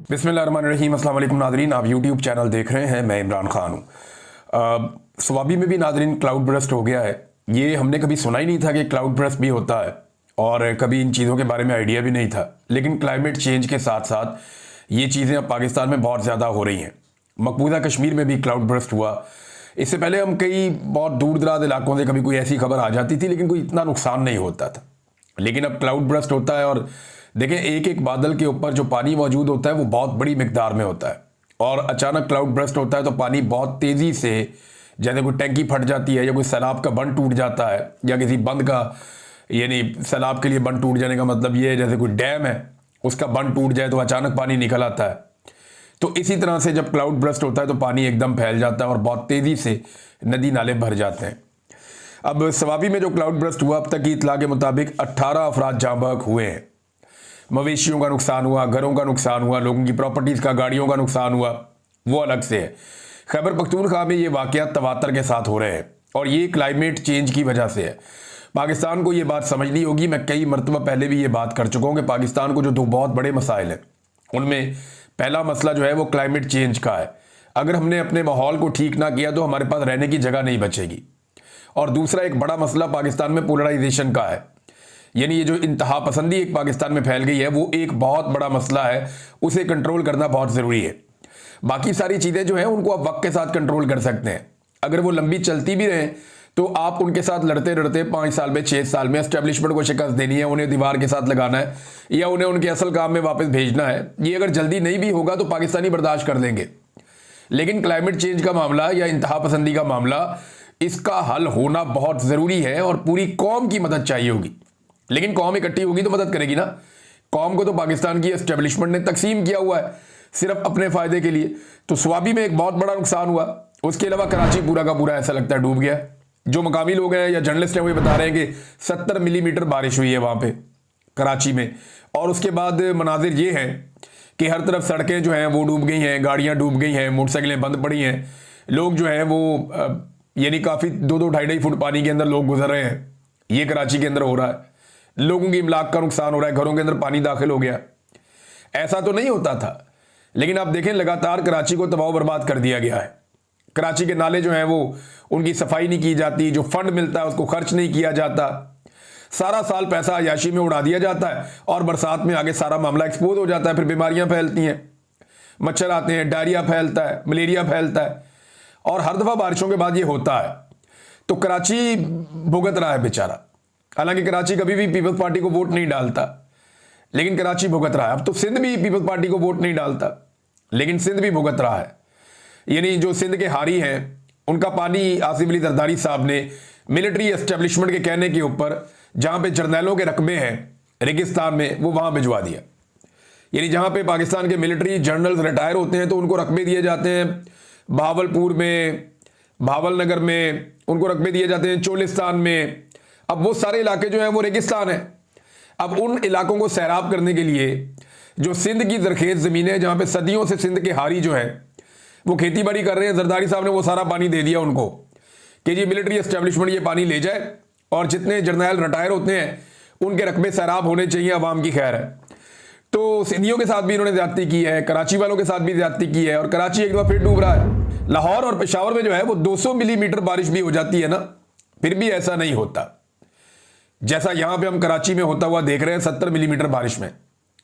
बिस्मिल्लाहिर्रहमानिर्रहीम। अस्सलाम वालेकुम नाज़रीन, आप यूट्यूब चैनल देख रहे हैं। मैं इमरान खान हूँ। स्वाबी में भी नाज़रीन क्लाउड बर्स्ट हो गया है। ये हमने कभी सुना ही नहीं था कि क्लाउड बर्स्ट भी होता है और कभी इन चीज़ों के बारे में आइडिया भी नहीं था। लेकिन क्लाइमेट चेंज के साथ साथ ये चीज़ें अब पाकिस्तान में बहुत ज़्यादा हो रही हैं। मकबूजा कश्मीर में भी क्लाउड बर्स्ट हुआ। इससे पहले हम कई बहुत दूर दराज इलाकों से कभी कोई ऐसी खबर आ जाती थी लेकिन कोई इतना नुकसान नहीं होता था। लेकिन अब क्लाउड बर्स्ट होता है और देखें, एक एक बादल के ऊपर जो पानी मौजूद होता है वो बहुत बड़ी मिकदार में होता है और अचानक क्लाउड बर्स्ट होता है तो पानी बहुत तेज़ी से, जैसे कोई टैंकी फट जाती है या कोई सैलाब का बंद टूट जाता है या किसी बंद का, यानी सैलाब के लिए बंद टूट जाने का मतलब ये है जैसे कोई डैम है उसका बंद टूट जाए तो अचानक पानी निकल आता है। तो इसी तरह से जब क्लाउड बर्स्ट होता है तो पानी एकदम फैल जाता है और बहुत तेज़ी से नदी नाले भर जाते हैं। अब स्वाबी में जो क्लाउड बर्स्ट हुआ, अब तक की इतला के मुताबिक 18 अफराद जाँ बहक हुए हैं। मवेशियों का नुकसान हुआ, घरों का नुकसान हुआ, लोगों की प्रॉपर्टीज़ का, गाड़ियों का नुकसान हुआ, वो अलग से है। खैबर पख्तूनख्वा में ये वाक़यात तवातर के साथ हो रहे हैं और ये क्लाइमेट चेंज की वजह से है। पाकिस्तान को ये बात समझनी होगी। मैं कई मरतबा पहले भी ये बात कर चुका हूँ कि पाकिस्तान को जो दो बहुत बड़े मसाइल हैं उनमें पहला मसला जो है वो क्लाइमेट चेंज का है। अगर हमने अपने माहौल को ठीक ना किया तो हमारे पास रहने की जगह नहीं बचेगी। और दूसरा एक बड़ा मसला पाकिस्तान में पोलराइजेशन का है, यानी ये जो इंतहा पसंदी एक पाकिस्तान में फैल गई है वो एक बहुत बड़ा मसला है। उसे कंट्रोल करना बहुत ज़रूरी है। बाकी सारी चीज़ें जो हैं उनको आप वक्त के साथ कंट्रोल कर सकते हैं। अगर वो लंबी चलती भी रहें तो आप उनके साथ लड़ते लड़ते 5 साल में 6 साल में एस्टेब्लिशमेंट को शिकस्त देनी है, उन्हें दीवार के साथ लगाना है या उन्हें उनके असल काम में वापस भेजना है। ये अगर जल्दी नहीं भी होगा तो पाकिस्तानी बर्दाश्त कर लेंगे। लेकिन क्लाइमेट चेंज का मामला या इंतहा पसंदी का मामला, इसका हल होना बहुत ज़रूरी है और पूरी कौम की मदद चाहिए होगी। लेकिन कौम इकट्ठी होगी तो मदद करेगी ना। कौम को तो पाकिस्तान की एस्टेब्लिशमेंट ने तकसीम किया हुआ है सिर्फ अपने फ़ायदे के लिए। तो स्वाबी में एक बहुत बड़ा नुकसान हुआ। उसके अलावा कराची पूरा का पूरा ऐसा लगता है डूब गया। जो मकामी लोग हैं या जर्नलिस्ट हैं वो बता रहे हैं कि 70 मिलीमीटर बारिश हुई है वहाँ पे कराची में। और उसके बाद मनाजिर ये हैं कि हर तरफ सड़कें जो हैं वो डूब गई हैं, गाड़ियाँ डूब गई हैं, मोटरसाइकिलें बंद पड़ी हैं। लोग जो हैं वो यानी काफ़ी 2-2, 2.5 फुट पानी के अंदर लोग गुजर रहे हैं। ये कराची के अंदर हो रहा है। लोगों की इमलाक का नुकसान हो रहा है, घरों के अंदर पानी दाखिल हो गया। ऐसा तो नहीं होता था, लेकिन आप देखें लगातार कराची को तबाह बर्बाद कर दिया गया है। कराची के नाले जो हैं वो उनकी सफाई नहीं की जाती, जो फंड मिलता है उसको खर्च नहीं किया जाता। सारा साल पैसा अयाशी में उड़ा दिया जाता है और बरसात में आगे सारा मामला एक्सपोज हो जाता है। फिर बीमारियां फैलती हैं, मच्छर आते हैं, डायरिया फैलता है, मलेरिया फैलता है और हर दफ़ा बारिशों के बाद ये होता है। तो कराची भुगत रहा है बेचारा। हालांकि कराची कभी भी पीपल्स पार्टी को वोट नहीं डालता, लेकिन कराची भुगत रहा है। अब तो सिंध भी पीपल्स पार्टी को वोट नहीं डालता, लेकिन सिंध भी भुगत रहा है। यानी जो सिंध के हारी हैं उनका पानी आसिफ अली जरदारी साहब ने मिलिट्री एस्टेब्लिशमेंट के कहने के ऊपर, जहां पे जर्नैलों के रकबे हैं रेगिस्तान में, वो वहां भिजवा दिया। यानी जहां पे पाकिस्तान के मिलिट्री जनरल्स रिटायर होते हैं तो उनको रकबे दिए जाते हैं। भावलपुर में, भावलनगर में उनको रकबे दिए जाते हैं, चोलिस्तान में। अब वो सारे इलाके जो हैं वो रेगिस्तान है। अब उन इलाकों को सैराब करने के लिए जो सिंध की जरखेज ज़मीनें, जहाँ पे सदियों से सिंध के हारी जो है वो खेती बाड़ी कर रहे हैं, जरदारी साहब ने वो सारा पानी दे दिया उनको कि जी मिलिट्री एस्टेब्लिशमेंट ये पानी ले जाए और जितने जर्नैल रिटायर होते हैं उनके रकबे सैराब होने चाहिए, अवाम की खैर है। तो सिंधियों के साथ भी इन्होंने ज्यादती की है, कराची वालों के साथ भी ज्यादती की है और कराची एक बार फिर डूब रहा है। लाहौर और पेशावर में जो है वो 200 मिलीमीटर बारिश भी हो जाती है ना, फिर भी ऐसा नहीं होता जैसा यहां पे हम कराची में होता हुआ देख रहे हैं 70 मिलीमीटर बारिश में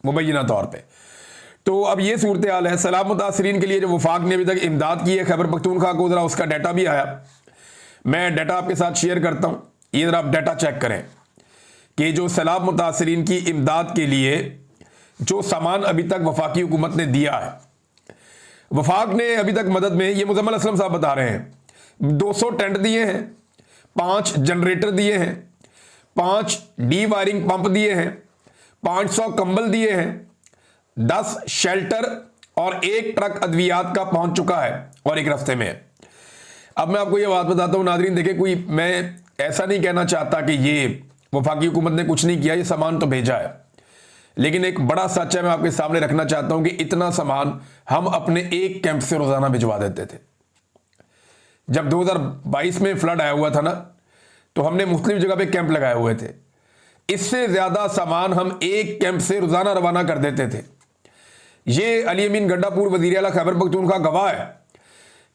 मुबैना तौर पे। तो अब ये सूरत हाल है। सैलाब मुतासरीन के लिए जो वफाक ने अभी तक इमदाद की है खैबर पख्तूनख्वा को, जरा उसका डाटा भी आया, मैं डाटा आपके साथ शेयर करता हूं। ये जरा आप डाटा चेक करें कि जो सैलाब मुतासरीन की इमदाद के लिए जो सामान अभी तक वफाकी हुकूमत ने दिया है, वफाक ने अभी तक मदद में, ये मुजम्मल असलम साहब बता रहे हैं, 200 टेंट दिए हैं, 5 जनरेटर दिए हैं, 5 डी वायरिंग पंप दिए हैं, 500 कंबल दिए हैं, 10 शेल्टर और 1 ट्रक अद्वियात का पहुंच चुका है और एक रास्ते में है। अब मैं आपको ये बात बताता हूं नाजरीन, देखिए कोई, मैं ऐसा नहीं कहना चाहता कि ये वफाकी हुकूमत ने कुछ नहीं किया, ये सामान तो भेजा है, लेकिन एक बड़ा सच है मैं आपके सामने रखना चाहता हूं कि इतना सामान हम अपने एक कैंप से रोजाना भिजवा देते थे। जब 2022 में फ्लड आया हुआ था ना, तो हमने मुख्तलिफ जगह पे कैंप लगाए हुए थे। इससे ज्यादा सामान हम एक कैंप से रोजाना रवाना कर देते थे। ये अली अमीन गंडापुर वजीर आला खैबर पख्तूनख्वा गवाह है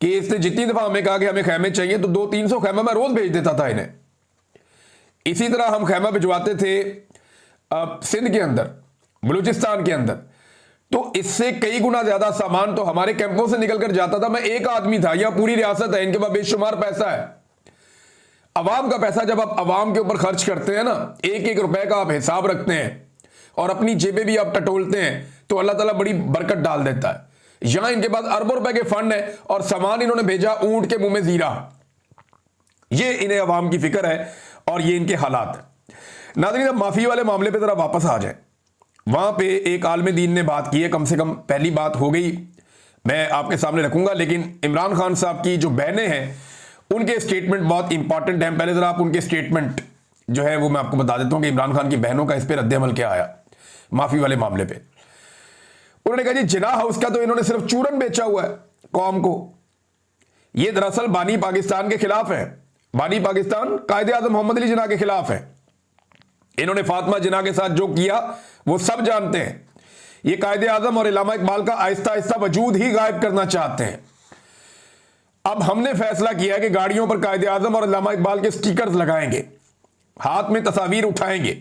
कि इसने जितनी दफा हमें कहा कि हमें खैमे चाहिए तो 200-300 खैमा मैं रोज भेज देता था इन्हें। इसी तरह हम खैमा भिजवाते थे सिंध के अंदर, बलूचिस्तान के अंदर, तो इससे कई गुना ज्यादा सामान तो हमारे कैंपों से निकल कर जाता था। मैं एक आदमी था, या पूरी रियासत है, इनके पास बेशुमार पैसा है। अवाम का पैसा जब आप अवाम के ऊपर खर्च करते हैं ना, एक एक रुपए का आप हिसाब रखते हैं और अपनी जेबें भी आप टटोलते हैं, तो अल्लाह ताला बड़ी बरकत डाल देता है। यहां इनके पास अरबों रुपए के फंड है और सामान इन्होंने भेजा ऊंट के मुंह में जीरा। ये इन्हें अवाम की फिक्र है और ये इनके हालात है। नाज़रीन, अब माफी वाले मामले पे जरा वापस आ जाए। वहां पे एक आलिम दीन ने बात की है, कम से कम पहली बात हो गई, मैं आपके सामने रखूंगा। लेकिन इमरान खान साहब की जो बहनें हैं उनके स्टेटमेंट बहुत इंपॉर्टेंट हैं। पहले जरा आप उनके स्टेटमेंट जो है वो मैं आपको बता देता हूं कि इमरान खान की बहनों का इस पर रद्द-ए-अमल क्या आया माफी वाले मामले पे। उन्होंने कहा जी, जिना हाउस का तो इन्होंने सिर्फ चूरन बेचा हुआ है कौम को। ये दरअसल बानी पाकिस्तान के खिलाफ है। बानी पाकिस्तान कायदे आज़म मोहम्मद अली जिन्ना के खिलाफ है। इन्होंने फातिमा जिन्ना के साथ जो किया वो सब जानते हैं। ये कायदे आज़म और इल्लामा इकबाल का आहिस्ता आहिस्ता वजूद ही गायब करना चाहते हैं। अब हमने फैसला किया है कि गाड़ियों पर कायदे आज़म और इल्लामा इकबाल के स्टिकर्स लगाएंगे, हाथ में तस्वीर उठाएंगे।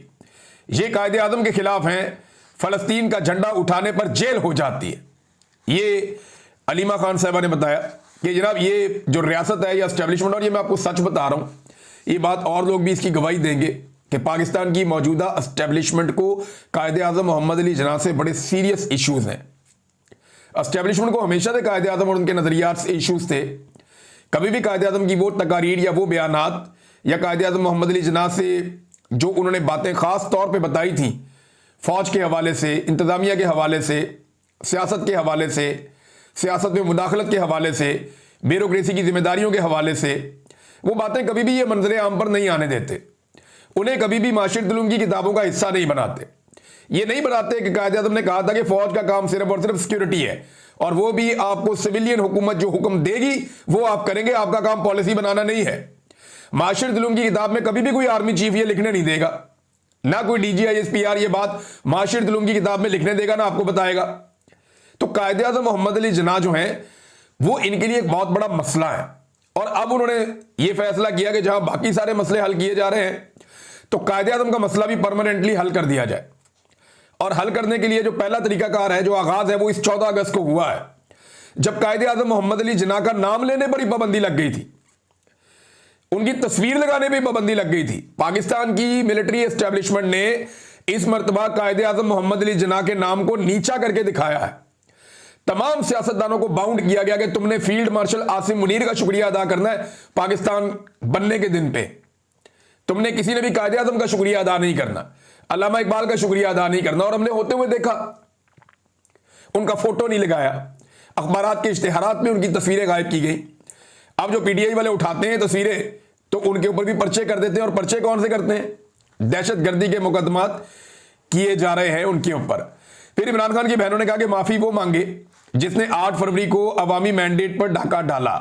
ये कायदे आज़म के खिलाफ हैं। फलस्तीन का झंडा उठाने पर जेल हो जाती है। ये अलीमा खान साहबा ने बताया कि जनाब ये जो रियासत है या एस्टेब्लिशमेंट, और ये मैं आपको सच बता रहा हूं, ये बात और लोग भी इसकी गवाही देंगे कि पाकिस्तान की मौजूदा एस्टेब्लिशमेंट को कायदे आज़म मोहम्मद अली जिन्ना से बड़े सीरियस इश्यूज हैं। एस्टेब्लिशमेंट को हमेशा से कायदे आज़म और उनके नजरियात से इश्यूज थे। कभी भी कायदे आज़म की वो तकारीर या वो बयानात या कायदे आज़म मोहम्मद अली जिन्ना से जो उन्होंने बातें खास तौर पर बताई थी, फौज के हवाले से, इंतजामिया के हवाले से, सियासत के हवाले से, सियासत में मुदाखलत के हवाले से, ब्यूरोक्रेसी की जिम्मेदारियों के हवाले से, वो बातें कभी भी ये मंजरे आम पर नहीं आने देते। उन्हें कभी भी माशिरत उलूम की किताबों का हिस्सा नहीं बनाते। ये नहीं बनाते कि कायदे आज़म ने कहा था कि फौज का काम सिर्फ और सिर्फ सिक्योरिटी है और वो भी आपको सिविलियन हुकूमत जो हुक्म देगी वो आप करेंगे, आपका काम पॉलिसी बनाना नहीं है। माशिरत उलूम की किताब में कभी भी कोई आर्मी चीफ ये लिखने नहीं देगा, ना कोई DGISPR ये बात माशिरत उलूम की किताब में लिखने देगा, ना आपको बताएगा। तो कायदे आज़म मोहम्मद अली जिन्ना जो हैं वो इनके लिए एक बहुत बड़ा मसला है। और अब उन्होंने ये फैसला किया कि जहां बाकी सारे मसले हल किए जा रहे हैं तो कायदे आज़म का मसला भी परमानेंटली हल कर दिया जाए। और हल करने के लिए जो पहला तरीकाकार है, जो आगाज है, वो इस 14 अगस्त को हुआ है, जब कायदे आज़म मोहम्मद अली जिन्ना का नाम लेने पर ही पाबंदी लग गई थी, उनकी तस्वीर लगाने पर पाबंदी लग गई थी। पाकिस्तान की मिलिट्री एस्टेब्लिशमेंट ने इस मर्तबा कायदे आज़म मोहम्मद अली जिन्ना के नाम को नीचा करके दिखाया है। तमाम सियासतदानों को बाउंड किया गया कि तुमने फील्ड मार्शल आसिम मुनीर का शुक्रिया अदा करना है पाकिस्तान बनने के दिन पे, तुमने किसी ने भी कायदे आज़म का शुक्रिया अदा नहीं करना, अल्लामा इकबाल का शुक्रिया अदा नहीं करना। और हमने होते हुए देखा, उनका फोटो नहीं लगाया, अखबारात के इश्तिहारात में उनकी तस्वीरें गायब की गई। अब जो PTI वाले उठाते हैं तस्वीरें तो उनके ऊपर भी पर्चे कर देते हैं। और पर्चे कौन से करते हैं? दहशतगर्दी के मुकदमात किए जा रहे हैं उनके ऊपर। फिर इमरान खान की बहनों ने कहा कि माफी वो मांगे जिसने 8 फरवरी को अवामी मैंडेट पर डाका डाला।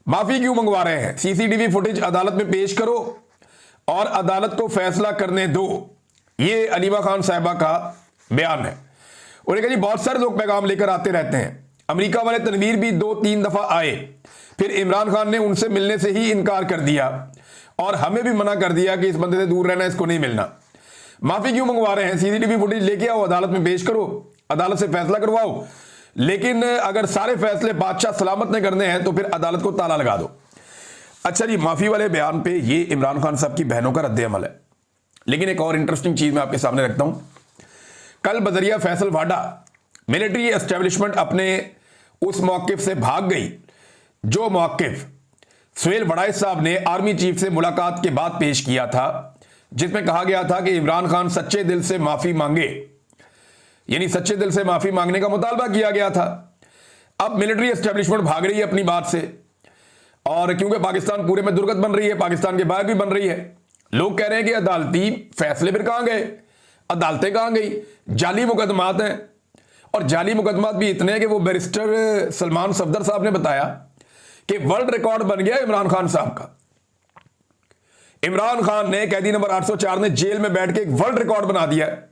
माफी क्यों मंगवा रहे हैं? CCTV फुटेज अदालत में पेश करो और अदालत को फैसला करने दो। ये अलीमा खान साहिबा का बयान है। उन्होंने कहा जी बहुत सारे लोग पैगाम लेकर आते रहते हैं। अमेरिका वाले तनवीर भी 2-3 दफा आए, फिर इमरान खान ने उनसे मिलने से ही इनकार कर दिया और हमें भी मना कर दिया कि इस बंदे से दूर रहना, इसको नहीं मिलना। माफी क्यों मंगवा रहे हैं? CCTV फुटेज लेके आओ, अदालत में पेश करो, अदालत से फैसला करवाओ। लेकिन अगर सारे फैसले बादशाह सलामत ने करने हैं तो फिर अदालत को ताला लगा दो। अच्छा जी, माफी वाले बयान पे ये इमरान खान साहब की बहनों का रद्द-ए-अमल है। लेकिन एक और इंटरेस्टिंग चीज मैं आपके सामने रखता हूं। कल बजरिया फैसल वाडा मिलिट्री एस्टेब्लिशमेंट अपने उस मौकिफ से भाग गई जो मौकिफ सुहेल वड़ाइच साहब ने आर्मी चीफ से मुलाकात के बाद पेश किया था, जिसमें कहा गया था कि इमरान खान सच्चे दिल से माफी मांगे, यानी सच्चे दिल से माफी मांगने का मुतालबा किया गया था। अब मिलिट्री एस्टेब्लिशमेंट भाग रही है अपनी बात से, और क्योंकि पाकिस्तान पूरे में दुर्गत बन रही है, पाकिस्तान के बाहर भी बन रही है। लोग कह रहे हैं कि अदालती फैसले फिर कहां गए, अदालतें कहां गई, जाली मुकदमात हैं। और जाली मुकदमात भी इतने हैं कि वो बैरिस्टर सलमान सफदर साहब ने बताया कि वर्ल्ड रिकॉर्ड बन गया इमरान खान साहब का। इमरान खान ने कैदी नंबर 804 ने जेल में बैठ के एक वर्ल्ड रिकॉर्ड बना दिया है।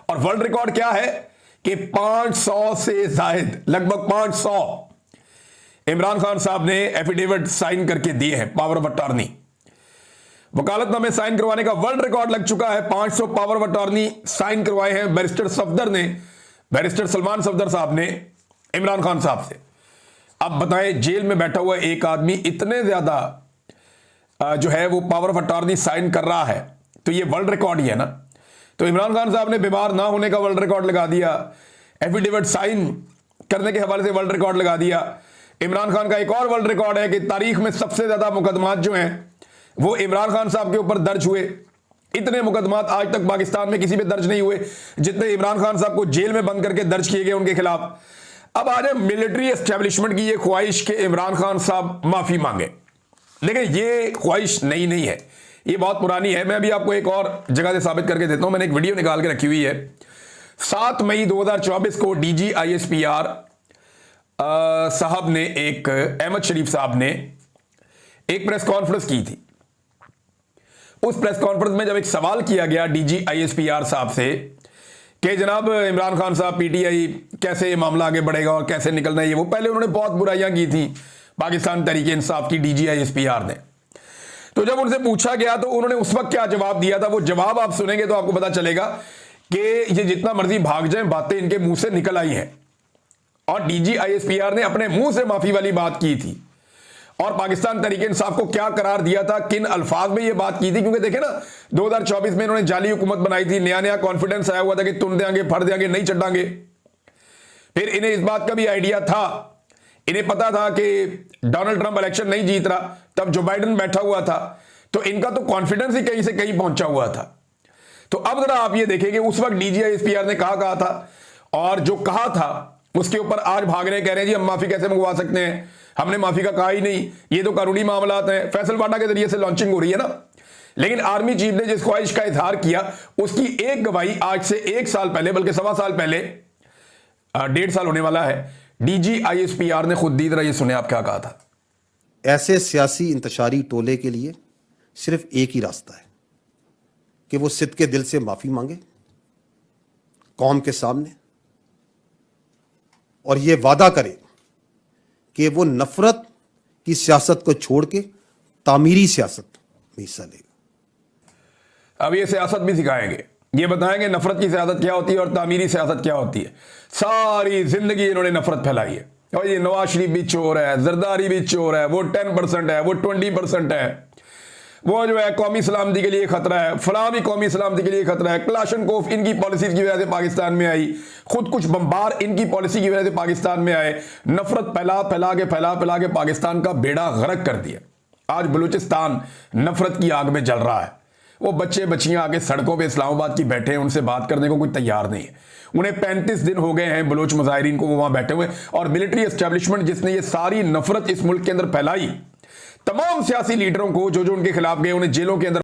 और वर्ल्ड रिकॉर्ड क्या है कि 500 से जायद, लगभग 500 इमरान खान साहब ने एफिडेविट साइन करके दिए हैं, पावर ऑफ अटॉर्नी, वकालतनामे साइन करवाने का वर्ल्ड रिकॉर्ड लग चुका है। 500 पावर ऑफ अटॉर्नी साइन करवाए हैं बैरिस्टर सफदर ने, बैरिस्टर सलमान सफदर साहब ने इमरान खान साहब से। अब बताएं, जेल में बैठा हुआ एक आदमी इतने ज्यादा जो है वो पावर ऑफ अटॉर्नी साइन कर रहा है, तो ये वर्ल्ड रिकॉर्ड ही है ना। तो इमरान खान साहब ने बीमार ना होने का वर्ल्ड रिकॉर्ड लगा दिया, एफिडेविट साइन करने के हवाले से वर्ल्ड रिकॉर्ड लगा दिया। इमरान खान का एक और वर्ल्ड रिकॉर्ड है कि तारीख में सबसे ज्यादा मुकदमात जो हैं वो इमरान खान साहब के ऊपर दर्ज हुए। इतने मुकदमात आज तक पाकिस्तान में किसी पे दर्ज नहीं हुए जितने इमरान खान साहब को जेल में बंद करके दर्ज किए गए उनके खिलाफ। अब आज मिलिट्री एस्टेब्लिशमेंट की ये ख्वाहिश कि इमरान खान साहब माफी मांगे, लेकिन ये ख्वाहिश नई नहीं है, ये बहुत पुरानी है। मैं अभी आपको एक और जगह से साबित करके देता हूं। मैंने एक वीडियो निकाल के रखी हुई है। 7 मई 2024 को डीजी ISPR साहब ने, एक अहमद शरीफ साहब ने एक प्रेस कॉन्फ्रेंस की थी। उस प्रेस कॉन्फ्रेंस में जब एक सवाल किया गया डीजी ISPR साहब से कि जनाब इमरान खान साहब PTI कैसे ये मामला आगे बढ़ेगा और कैसे निकलना है, ये वो पहले उन्होंने बहुत बुराइयां की थी पाकिस्तान तहरीक इंसाफ की डीजी ISPR ने। तो जब उनसे पूछा गया तो उन्होंने उस वक्त क्या जवाब दिया था, वो जवाब आप सुनेंगे तो आपको पता चलेगा कि ये जितना मर्जी भाग जाए, बातें इनके मुंह से निकल आई हैं। और डीजी ISPR ने अपने मुंह से माफी वाली बात की थी और पाकिस्तान तहरीक इंसाफ को क्या करार दिया था, किन अल्फाज में ये बात की थी। क्योंकि देखे ना, 2024 में इन्होंने जाली हुकूमत बनाई थी, नया नया कॉन्फिडेंस आया हुआ था कि तुम देंगे, फड़ देंगे, नहीं चढ़ांगे। फिर इन्हें इस बात का भी आइडिया था, इन्हें पता था कि डोनाल्ड ट्रंप इलेक्शन नहीं जीत रहा, तब जो बाइडेन बैठा हुआ था, तो इनका तो कॉन्फिडेंस ही कहीं से कहीं पहुंचा हुआ था। तो अब जरा आप ये देखें कि उस वक्त डीजी ISPR ने कहा था और जो कहा था उसके ऊपर आज भाग रहे, कह रहे हैं जी हम माफी कैसे मंगवा सकते हैं, हमने माफी का कहा ही नहीं, ये तो कानूनी मामला हैं। फैसल वाडा के जरिए से लॉन्चिंग हो रही है ना। लेकिन आर्मी चीफ ने जिस ख्वाहिश का इजहार किया उसकी एक गवाही आज से 1 साल पहले, बल्कि 1.25 साल पहले, 1.5 साल होने वाला है, डीजी ISPR ने खुद दी। तरह ये सुने आप क्या कहा था। ऐसे सियासी इंतशारी टोले के लिए सिर्फ एक ही रास्ता है कि वो सिद्ध के दिल से माफी मांगे कौम के सामने और ये वादा करे कि वो नफरत की सियासत को छोड़ के तामीरी सियासत में हिस्सा लेगा। अब ये सियासत भी सिखाएंगे, ये बताएंगे नफरत की सियासत क्या होती है और तामीरी सियासत क्या होती है। सारी जिंदगी इन्होंने नफरत फैलाई है और ये नवाज शरीफ भी चोर है, जरदारी भी चोर है, वो 10% है, वो 20% है, वो जो है कौमी सलामती के लिए खतरा है, फलां भी कौमी सलामती के लिए खतरा है। क्लाशनकोफ इनकी पॉलिसी की वजह से पाकिस्तान में आई, खुद कुछ बम्बार इनकी पॉलिसी की वजह से पाकिस्तान में आए। नफरत फैला के पाकिस्तान का बेड़ा गर्क कर दिया। आज बलूचिस्तान नफरत की आग में जल रहा है। वो बच्चे बच्चियां आके सड़कों पे इस्लामाबाद की बैठे हैं, उनसे बात करने को कोई तैयार नहीं है। उन्हें 35 दिन हो गए हैं बलोच मुजाहिरीन को वो वहां बैठे हुए। और मिलिट्री एस्टेब्लिशमेंट जिसने ये सारी नफरत इस मुल्क के अंदर फैलाई, तमाम सियासी लीडरों को जो उनके खिलाफ गए उन्हें जेलों के अंदर